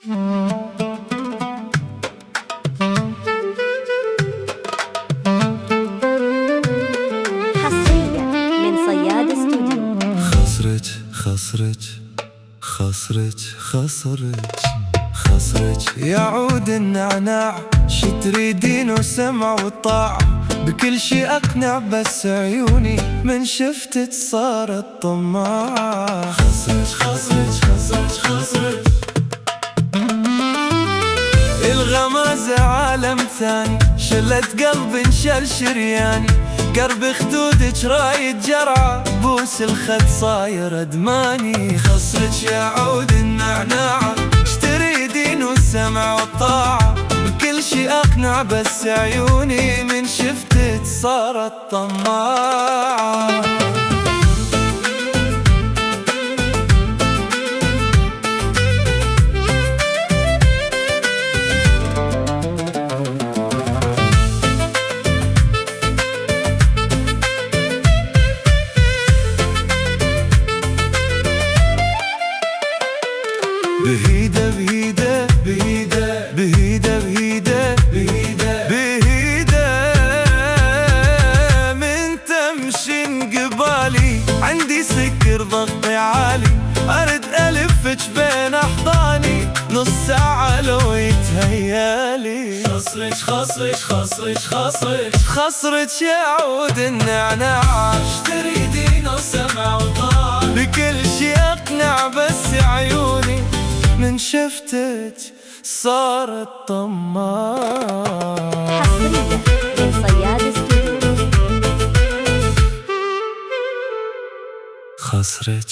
حصريا من صياد استوديو. خسرج يعود النعناع، شي تريدين وسمع وطاعة، بكل شي أقنع بس عيوني من شفتك صارت طماعة. خسرج الغمازة عالم ثاني، شلت قلب انشل شرياني، قرب خدودك رايد جرعة، بوس الخد صاير ادماني. خسرج يعود النعناعة، اشتريدين والسمع والطاعة، بكل شي اقنع بس عيوني من شفتك صارت طماعة. بهيدة بهيدة بهيدة بهيدة بهيدة بهيدة بهيدة من تمشي قبالي، عندي سكر ضغطي عالي، أرد ألفك بين أحضاني، نص ساعة لو يتهيالي. خسرج يعود النعناع، اشتري دين وسمع وطاعة، بكل شي أقنع بس عيوني من شفتك صارت طماعة. حصريا من صياد استوديو. خسرج